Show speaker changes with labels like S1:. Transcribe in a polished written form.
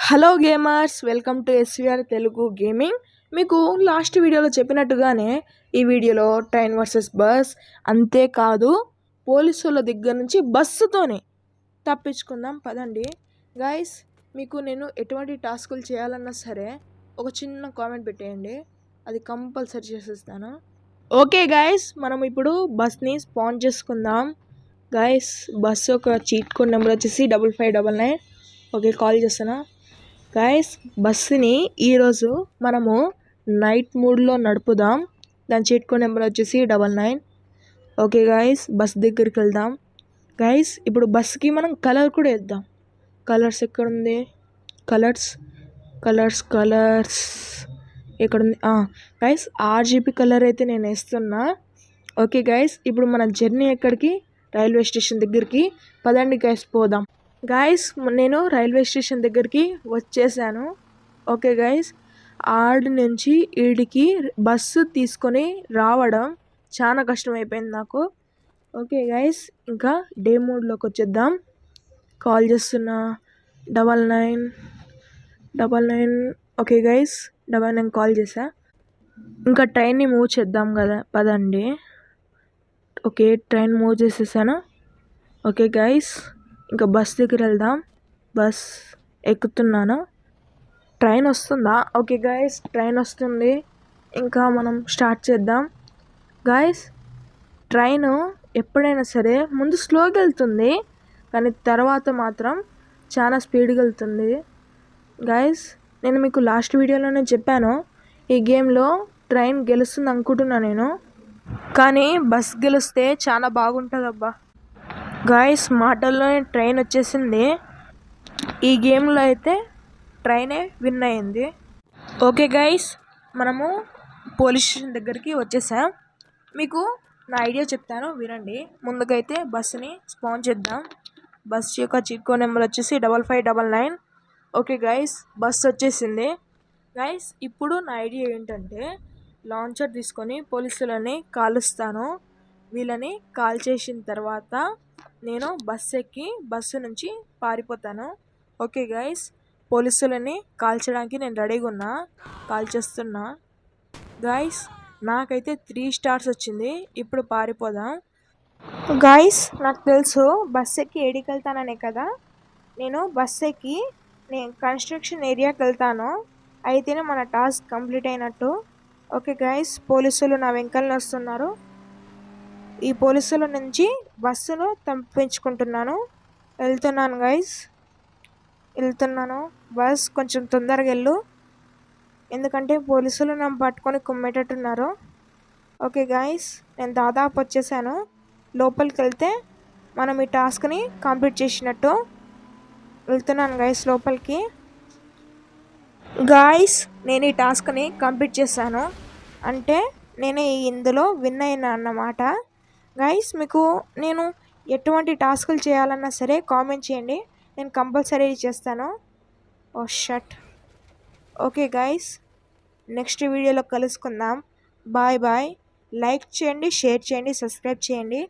S1: Hello gamers, welcome to SVR Telugu gaming. మీకు last వీడియోలో చెప్పినట్టుగానే ఈ వీడియోలో ట్రైన్ వర్సెస్ బస్, అంతేకాదు పోలీసుల దగ్గర నుంచి బస్సుతోనే తప్పించుకుందాం పదండి. గైస్, మీకు నేను ఎటువంటి టాస్కులు చేయాలన్నా సరే ఒక చిన్న కామెంట్ పెట్టేయండి, అది కంపల్సరీ చేసేస్తాను. ఓకే గైస్, మనం ఇప్పుడు బస్ని స్పాన్ చేసుకుందాం. గైస్, బస్సు ఒక చీట్ కోడ్ నెంబర్ వచ్చేసి 5599. ఓకే, కాల్ చేస్తాను. గైస్, బస్సుని ఈరోజు మనము నైట్ మూడ్లో నడుపుదాం. దాని చీట్ కోడ్ నెంబర్ వచ్చేసి 99. ఓకే గైస్, బస్ దగ్గరికి వెళ్దాం. గైస్, ఇప్పుడు బస్కి మనం కలర్ కూడా వేద్దాం. కలర్స్ ఎక్కడుంది? కలర్స్ కలర్స్ కలర్స్ ఎక్కడుంది? గైస్, RGB కలర్ అయితే నేను వేస్తున్నా. ఓకే గైస్, ఇప్పుడు మన జర్నీ ఎక్కడికి? రైల్వే స్టేషన్ దగ్గరికి. పదండి గైస్, పోదాం. గైస్, నేను రైల్వే స్టేషన్ దగ్గరికి వచ్చేసాను. ఓకే గైస్, ఆడి నుంచి ఈడికి బస్సు తీసుకొని రావడం చాలా కష్టమైపోయింది నాకు. ఓకే గైస్, ఇంకా డే మోడ్లోకి వచ్చేద్దాం. కాల్ చేస్తున్నా. 9999. ఓకే గైస్, 99 కాల్ చేసా. ఇంకా ట్రైన్ని మూవ్ చేద్దాం కదా, పదండి. ఓకే, ట్రైన్ మూవ్ చేసేసాను. ఓకే గైస్, ఇంకా బస్ దగ్గర వెళ్దాం. బస్ ఎక్కుతున్నాను. ట్రైన్ వస్తుందా? ఓకే గైస్, ట్రైన్ వస్తుంది. ఇంకా మనం స్టార్ట్ చేద్దాం. గైస్, ట్రైన్ ఎప్పుడైనా సరే ముందు స్లోగా వెళ్తుంది, కానీ తర్వాత మాత్రం చాలా స్పీడ్గా వెళ్తుంది. గైస్, నేను మీకు లాస్ట్ వీడియోలోనే చెప్పాను, ఈ గేమ్లో ట్రైన్ గెలుస్తుంది అనుకుంటున్నా నేను, కానీ బస్ గెలిస్తే చాలా బాగుంటుంది అబ్బా. గాయస్, మాటల్లోనే ట్రైన్ వచ్చేసింది. ఈ గేమ్లో అయితే ట్రైనే విన్ అయింది. ఓకే గైస్, మనము పోలీస్ స్టేషన్ దగ్గరికి వచ్చేసాం. మీకు నా ఐడియా చెప్తాను, వినండి. ముందుకైతే బస్సుని స్పాన్ చేద్దాం. బస్ యొక్క చిక్కో నెంబర్ వచ్చేసి 5599. ఓకే గైస్, బస్ వచ్చేసింది. గైస్, ఇప్పుడు నా ఐడియా ఏంటంటే, లాంచర్ తీసుకొని పోలీసులని కాలుస్తాను. వీళ్ళని కాల్ చేసిన తర్వాత నేను బస్సు ఎక్కి బస్సు నుంచి పారిపోతాను. ఓకే గైస్, పోలీసులని కాల్చడానికి నేను రెడీగా ఉన్నా. కాల్ చేస్తున్నా. గైస్, నాకైతే 3 స్టార్స్ వచ్చింది. ఇప్పుడు పారిపోదాం. గైస్, నాకు తెలుసు బస్ ఎక్కి ఏడికి వెళ్తాననే కదా. నేను బస్ ఎక్కి నేను కన్స్ట్రక్షన్ ఏరియాకి వెళ్తాను. అయితేనే మన టాస్క్ కంప్లీట్ అయినట్టు. ఓకే గైస్, పోలీసులు నా వెంకల్ని వస్తున్నారు. ఈ పోలీసుల నుంచి బస్సును తప్పించుకుంటున్నాను. వెళ్తున్నాను గైస్, వెళ్తున్నాను. బస్ కొంచెం తొందరగా వెళ్ళు, ఎందుకంటే పోలీసులు నన్ను పట్టుకొని కుమ్మేటట్టున్నారు. ఓకే గైస్, నేను దాదాపు వచ్చేసాను. లోపలికి వెళ్తే మనం ఈ టాస్క్ని కంప్లీట్ చేసినట్టు. వెళ్తున్నాను గైస్ లోపలికి. గాయస్, నేను ఈ టాస్క్ని కంప్లీట్ చేశాను, అంటే నేను ఇందులో విన్ అయినా అన్నమాట. గైస్, మీకు నేను ఎటువంటి టాస్కులు చేయాలన్నా సరే కామెంట్ చేయండి, నేను కంపల్సరీ చేస్తాను. ఓ షట్. ఓకే గైస్, నెక్స్ట్ వీడియోలో కలుసుకుందాం. Bye bye. లైక్ చేయండి, షేర్ చేయండి, సబ్స్క్రైబ్ చేయండి.